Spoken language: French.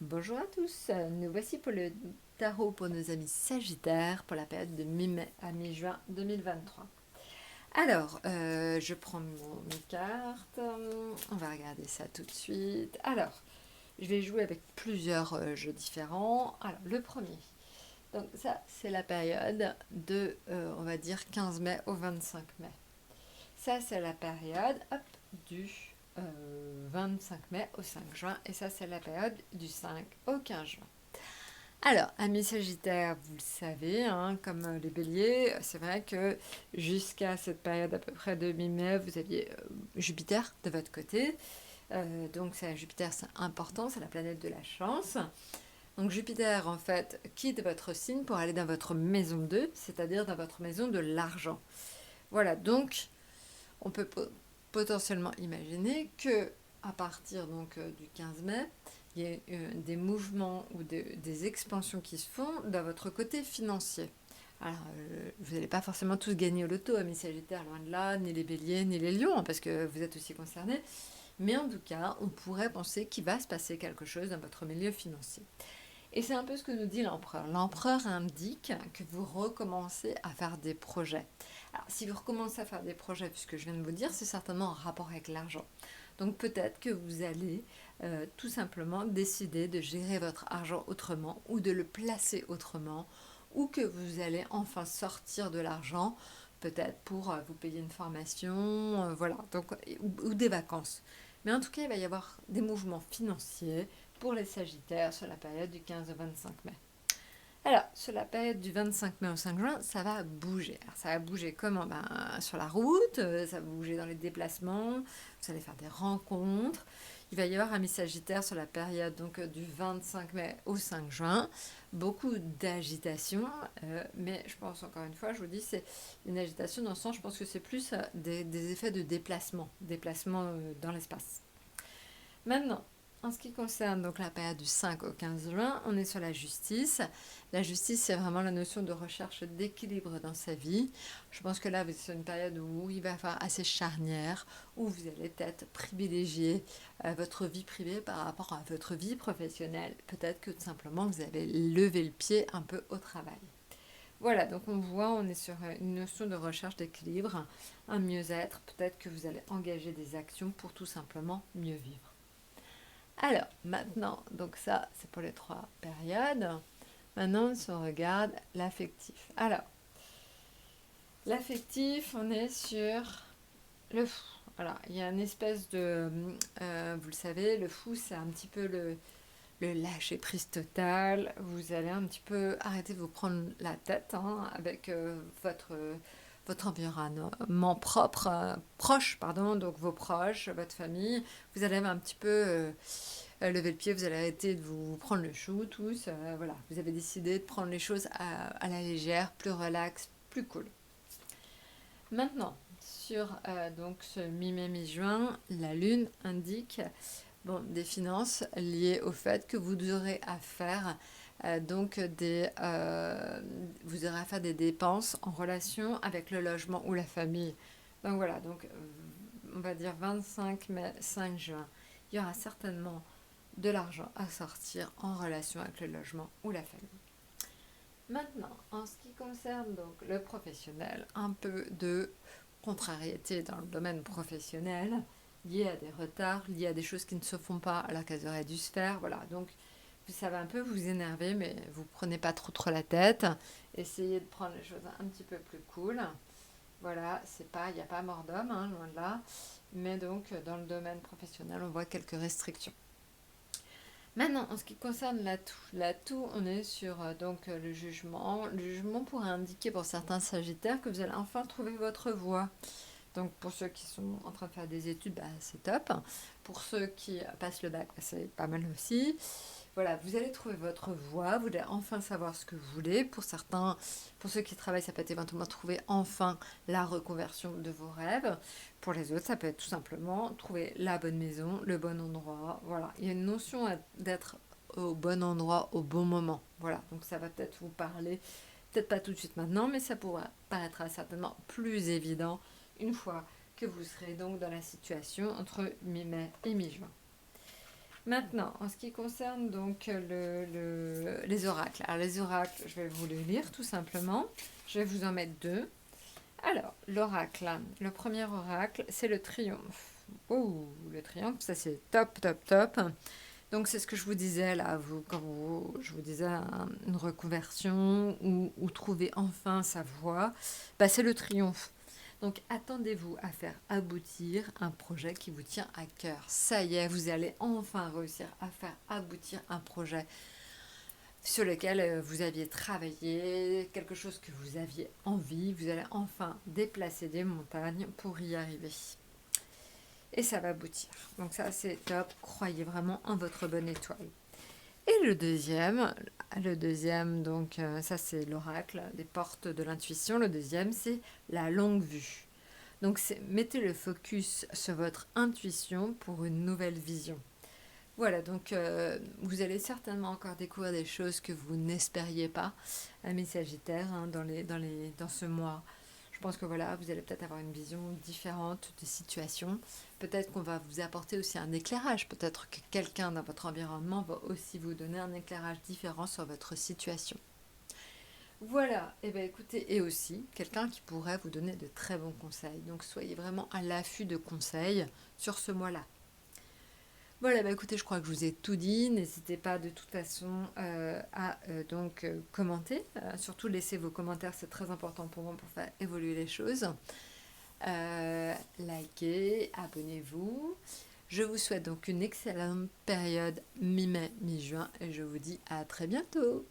Bonjour à tous, nous voici pour le tarot pour nos amis Sagittaires pour la période de mi-mai à mi-juin 2023. Alors, je prends mes cartes, on va regarder ça tout de suite. Alors, je vais jouer avec plusieurs jeux différents. Alors, le premier, donc ça c'est la période de, on va dire, 15 mai au 25 mai. Ça c'est la période, hop, du 25 mai au 5 juin et ça c'est la période du 5 au 15 juin. Alors, amis Sagittaires, vous le savez, hein, comme les béliers, c'est vrai que jusqu'à cette période à peu près de mi-mai, vous aviez Jupiter de votre côté. Donc Jupiter, c'est important, c'est la planète de la chance. Donc Jupiter, en fait, quitte votre signe pour aller dans votre maison 2, c'est-à-dire dans votre maison de l'argent. Voilà, donc on peut potentiellement imaginer que à partir du 15 mai, il y a des mouvements ou des expansions qui se font dans votre côté financier. Alors, vous n'allez pas forcément tous gagner au loto, amis Sagittaires, loin de là, ni les béliers, ni les lions, parce que vous êtes aussi concernés. Mais en tout cas, on pourrait penser qu'il va se passer quelque chose dans votre milieu financier. Et c'est un peu ce que nous dit l'empereur. L'empereur indique que vous recommencez à faire des projets. Alors, si vous recommencez à faire des projets, puisque je viens de vous dire, c'est certainement en rapport avec l'argent. Donc peut-être que vous allez tout simplement décider de gérer votre argent autrement ou de le placer autrement ou que vous allez enfin sortir de l'argent peut-être pour vous payer une formation, voilà, donc, ou des vacances. Mais en tout cas, il va y avoir des mouvements financiers pour les Sagittaires sur la période du 15 au 25 mai. Alors, sur la période du 25 mai au 5 juin, ça va bouger. Alors, ça va bouger comment? Sur la route, ça va bouger dans les déplacements, vous allez faire des rencontres. Il va y avoir un Sagittaire sur la période du 25 mai au 5 juin. Beaucoup d'agitation, mais je pense encore une fois, je vous dis, c'est une agitation dans le sens, je pense que c'est plus des effets de déplacement dans l'espace. Maintenant, en ce qui concerne donc la période du 5 au 15 juin, on est sur la justice. La justice, c'est vraiment la notion de recherche d'équilibre dans sa vie. Je pense que là, vous êtes sur une période où il va faire assez charnière, où vous allez peut-être privilégier votre vie privée par rapport à votre vie professionnelle. Peut-être que tout simplement, vous allez lever le pied un peu au travail. Voilà, donc on voit, on est sur une notion de recherche d'équilibre, un mieux-être. Peut-être que vous allez engager des actions pour tout simplement mieux vivre. Alors, maintenant, donc ça, c'est pour les trois périodes. Maintenant, si on regarde l'affectif. Alors, l'affectif, on est sur le fou. Alors, il y a une espèce de... vous le savez, le fou, c'est un petit peu le lâcher-prise total. Vous allez un petit peu arrêter de vous prendre la tête avec votre environnement propre, proche, pardon, donc vos proches, votre famille. Vous allez un petit peu lever le pied, vous allez arrêter de vous prendre le chou tous. Voilà, vous avez décidé de prendre les choses à la légère, plus relax, plus cool. Maintenant, sur ce mi-mai, mi-juin, la lune indique des finances liées au fait que vous aurez à faire vous aurez à faire des dépenses en relation avec le logement ou la famille. Donc voilà, on va dire 25 mai, 5 juin, il y aura certainement de l'argent à sortir en relation avec le logement ou la famille. Maintenant, en ce qui concerne donc le professionnel, un peu de contrariété dans le domaine professionnel, lié à des retards, lié à des choses qui ne se font pas alors qu'elles auraient dû se faire. Voilà, donc vous savez un peu vous énerver, mais vous prenez pas trop la tête. Essayez de prendre les choses un petit peu plus cool. Voilà, il n'y a pas mort d'homme, loin de là. Mais donc, dans le domaine professionnel, on voit quelques restrictions. Maintenant, en ce qui concerne l'atout, on est sur le jugement. Le jugement pourrait indiquer pour certains sagittaires que vous allez enfin trouver votre voie. Donc pour ceux qui sont en train de faire des études, c'est top. Pour ceux qui passent le bac, c'est pas mal aussi. Voilà, vous allez trouver votre voie, vous allez enfin savoir ce que vous voulez. Pour certains, pour ceux qui travaillent, ça peut être éventuellement trouver enfin la reconversion de vos rêves. Pour les autres, ça peut être tout simplement trouver la bonne maison, le bon endroit. Voilà, il y a une notion d'être au bon endroit au bon moment. Voilà, donc ça va peut-être vous parler, peut-être pas tout de suite maintenant, mais ça pourra paraîtra certainement plus évident une fois que vous serez donc dans la situation entre mi-mai et mi-juin. Maintenant, en ce qui concerne donc les oracles. Alors les oracles, je vais vous les lire tout simplement. Je vais vous en mettre deux. Alors, l'oracle, le premier oracle, c'est le triomphe. Oh, le triomphe, ça c'est top, top, top. Donc c'est ce que je vous disais là, je vous disais une reconversion ou trouver enfin sa voie, bah, c'est le triomphe. Donc attendez-vous à faire aboutir un projet qui vous tient à cœur. Ça y est, vous allez enfin réussir à faire aboutir un projet sur lequel vous aviez travaillé, quelque chose que vous aviez envie. Vous allez enfin déplacer des montagnes pour y arriver. Et ça va aboutir. Donc ça c'est top, croyez vraiment en votre bonne étoile. Et le deuxième donc ça c'est l'oracle des portes de l'intuition. Le deuxième c'est la longue vue. Donc mettez le focus sur votre intuition pour une nouvelle vision. Voilà, donc vous allez certainement encore découvrir des choses que vous n'espériez pas, amis Sagittaires, hein, dans ce mois. Je pense que voilà, vous allez peut-être avoir une vision différente des situations. Peut-être qu'on va vous apporter aussi un éclairage. Peut-être que quelqu'un dans votre environnement va aussi vous donner un éclairage différent sur votre situation. Voilà, et bien écoutez, et aussi quelqu'un qui pourrait vous donner de très bons conseils. Donc soyez vraiment à l'affût de conseils sur ce mois-là. Voilà, bah écoutez, je crois que je vous ai tout dit. N'hésitez pas de toute façon à commenter. Surtout laissez vos commentaires, c'est très important pour moi pour faire évoluer les choses. Likez, abonnez-vous. Je vous souhaite donc une excellente période mi-mai, mi-juin et je vous dis à très bientôt.